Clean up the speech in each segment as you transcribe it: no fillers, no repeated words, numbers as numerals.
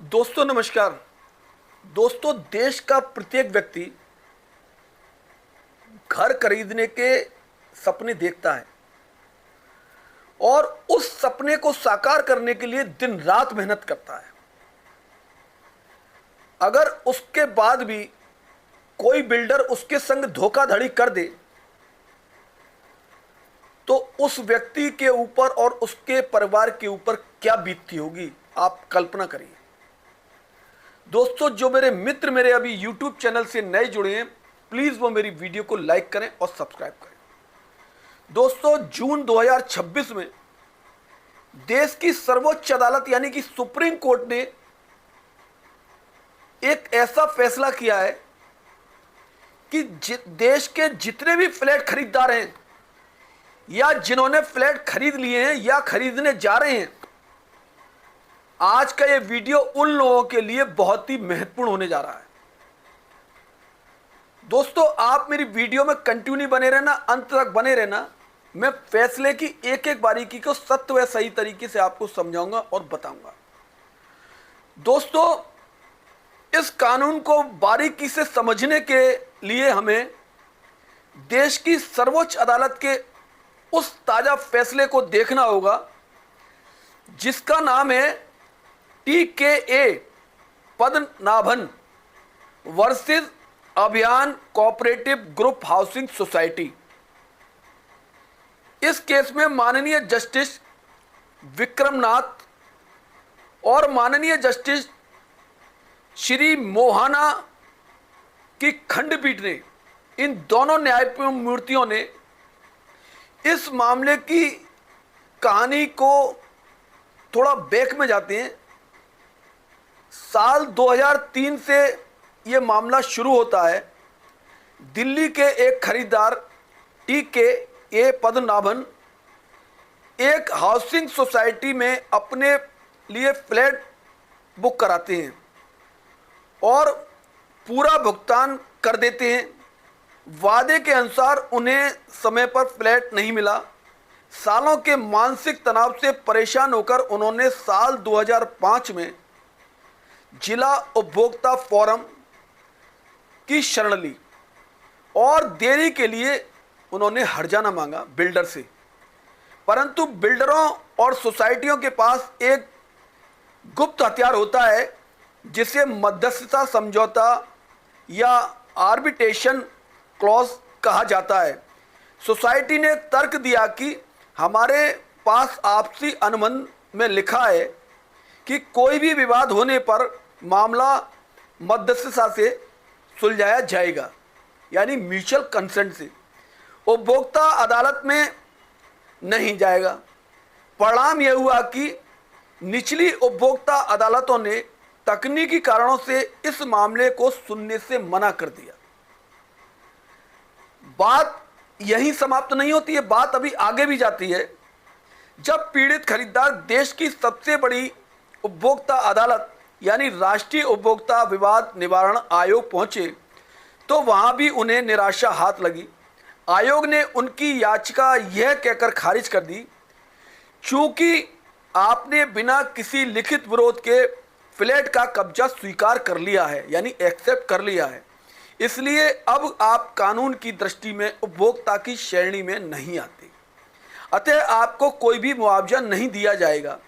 दोस्तों नमस्कार। दोस्तों, देश का प्रत्येक व्यक्ति घर खरीदने के सपने देखता है और उस सपने को साकार करने के लिए दिन रात मेहनत करता है। अगर उसके बाद भी कोई बिल्डर उसके संग धोखाधड़ी कर दे तो उस व्यक्ति के ऊपर और उसके परिवार के ऊपर क्या बीतती होगी, आप कल्पना करिए। दोस्तों, जो मेरे मित्र मेरे अभी YouTube चैनल से नए जुड़े हैं, प्लीज़ वो मेरी वीडियो को लाइक करें और सब्सक्राइब करें। दोस्तों, जून 2026 में देश की सर्वोच्च अदालत यानी कि सुप्रीम कोर्ट ने एक ऐसा फैसला किया है कि देश के जितने भी फ्लैट खरीदार हैं या जिन्होंने फ्लैट खरीद लिए हैं या खरीदने जा रहे हैं, आज का ये वीडियो उन लोगों के लिए बहुत ही महत्वपूर्ण होने जा रहा है। दोस्तों, आप मेरी वीडियो में कंटिन्यू बने रहना, अंत तक बने रहना। मैं फैसले की एक एक बारीकी को सत्य व सही तरीके से आपको समझाऊंगा और बताऊंगा। दोस्तों, इस कानून को बारीकी से समझने के लिए हमें देश की सर्वोच्च अदालत के उस ताजा फैसले को देखना होगा जिसका नाम है TKA पद्मनाभन वर्सेस अभियान कोऑपरेटिव ग्रुप हाउसिंग सोसाइटी। इस केस में माननीय जस्टिस विक्रमनाथ और माननीय जस्टिस श्री मोहाना की खंडपीठ ने, इन दोनों न्यायमूर्तियों ने इस मामले की कहानी को थोड़ा बैक में जाते हैं। साल 2003 से ये मामला शुरू होता है। दिल्ली के एक खरीदार TKA पद्मनाभन एक हाउसिंग सोसाइटी में अपने लिए फ्लैट बुक कराते हैं और पूरा भुगतान कर देते हैं। वादे के अनुसार उन्हें समय पर फ्लैट नहीं मिला। सालों के मानसिक तनाव से परेशान होकर उन्होंने साल 2005 में जिला उपभोक्ता फोरम की शरण ली और देरी के लिए उन्होंने हर्जाना मांगा बिल्डर से। परंतु बिल्डरों और सोसाइटियों के पास एक गुप्त हथियार होता है जिसे मध्यस्थता समझौता या आर्बिट्रेशन क्लॉज कहा जाता है। सोसाइटी ने तर्क दिया कि हमारे पास आपसी अनुबंध में लिखा है कि कोई भी विवाद होने पर मामला मध्यस्थता से सुलझाया जाएगा, यानी म्यूचुअल कंसेंट से। उपभोक्ता अदालत में नहीं जाएगा। परिणाम यह हुआ कि निचली उपभोक्ता अदालतों ने तकनीकी कारणों से इस मामले को सुनने से मना कर दिया। बात यहीं समाप्त नहीं होती है, बात अभी आगे भी जाती है। जब पीड़ित खरीदार देश की सबसे बड़ी उपभोक्ता अदालत यानी राष्ट्रीय उपभोक्ता विवाद निवारण आयोग पहुंचे तो वहां भी उन्हें निराशा हाथ लगी। आयोग ने उनकी याचिका यह कहकर खारिज कर दी, चूंकि आपने बिना किसी लिखित विरोध के फ्लैट का कब्जा स्वीकार कर लिया है, यानी एक्सेप्ट कर लिया है, इसलिए अब आप कानून की दृष्टि में उपभोक्ता की श्रेणी में नहीं आते, अतः आपको कोई भी मुआवजा नहीं दिया जाएगा।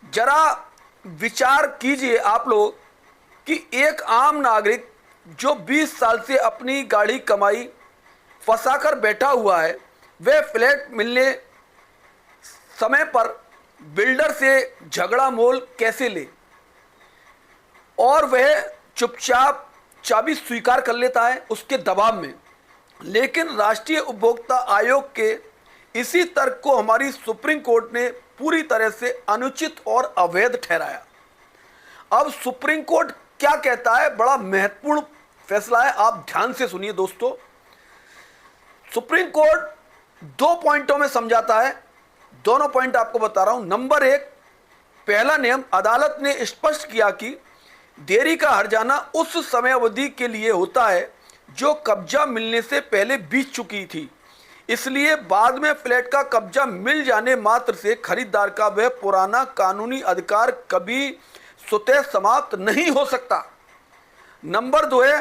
जरा विचार कीजिए आप लोग कि एक आम नागरिक जो 20 साल से अपनी गाड़ी कमाई फंसाकर बैठा हुआ है, वह फ्लैट मिलने समय पर बिल्डर से झगड़ा मोल कैसे ले और वह चुपचाप चाबी स्वीकार कर लेता है उसके दबाव में। लेकिन राष्ट्रीय उपभोक्ता आयोग के इसी तर्क को हमारी सुप्रीम कोर्ट ने पूरी तरह से अनुचित और अवैध ठहराया। अब सुप्रीम कोर्ट क्या कहता है, बड़ा महत्वपूर्ण फैसला है, आप ध्यान से सुनिए दोस्तों। सुप्रीम कोर्ट 2 पॉइंटों में समझाता है, दोनों पॉइंट आपको बता रहा हूं। नंबर 1, पहला नियम, अदालत ने स्पष्ट किया कि देरी का हर्जाना उस समय अवधि के लिए होता है जो कब्जा मिलने से पहले बीत चुकी थी। इसलिए बाद में फ्लैट का कब्जा मिल जाने मात्र से खरीदार का वह पुराना कानूनी अधिकार कभी स्वतः समाप्त नहीं हो सकता। नंबर 2 है,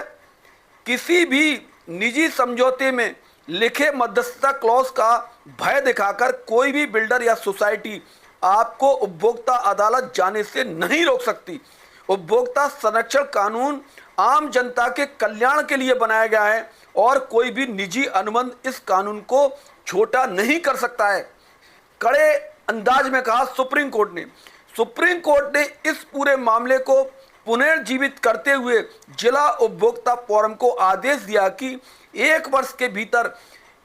किसी भी निजी समझौते में लिखे मध्यस्थता क्लॉज का भय दिखाकर कोई भी बिल्डर या सोसाइटी आपको उपभोक्ता अदालत जाने से नहीं रोक सकती। उपभोक्ता संरक्षण कानून आम जनता के कल्याण के लिए बनाया गया है और कोई भी निजी अनुबंध इस कानून को छोटा नहीं कर सकता है। कड़े अंदाज में कहा सुप्रीम कोर्ट ने इस पूरे मामले को पुनर्जीवित करते हुए जिला उपभोक्ता फोरम को आदेश दिया कि 1 वर्ष के भीतर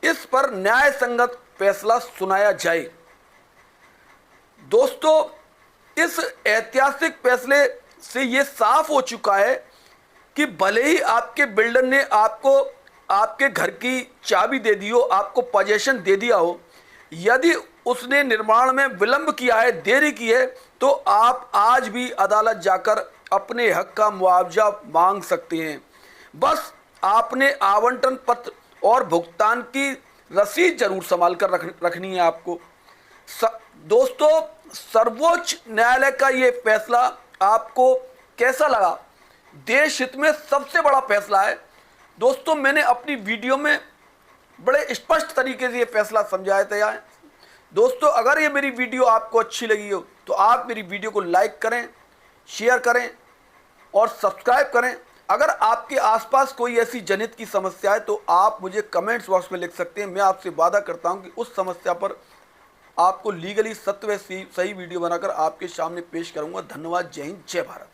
इस पर न्याय संगत फैसला सुनाया जाए। दोस्तों, इस ऐतिहासिक फैसले से यह साफ हो चुका है कि भले ही आपके बिल्डर ने आपको आपके घर की चाबी दे दी हो, आपको पोजीशन दे दिया हो, यदि उसने निर्माण में विलंब किया है, देरी की है, तो आप आज भी अदालत जाकर अपने हक का मुआवजा मांग सकते हैं। बस आपने आवंटन पत्र और भुगतान की रसीद जरूर संभाल कर रखनी है आपको। दोस्तों, सर्वोच्च न्यायालय का ये फैसला आपको कैसा लगा? देश हित में सबसे बड़ा फैसला है। दोस्तों, मैंने अपनी वीडियो में बड़े स्पष्ट तरीके से ये फैसला समझाया था। दोस्तों, अगर ये मेरी वीडियो आपको अच्छी लगी हो तो आप मेरी वीडियो को लाइक करें, शेयर करें और सब्सक्राइब करें। अगर आपके आसपास कोई ऐसी जनहित की समस्या है तो आप मुझे कमेंट्स बॉक्स में लिख सकते हैं। मैं आपसे वादा करता हूं कि उस समस्या पर आपको लीगली सत्य व सही वीडियो बनाकर आपके सामने पेश करूंगा। धन्यवाद। जय हिंद, जय भारत।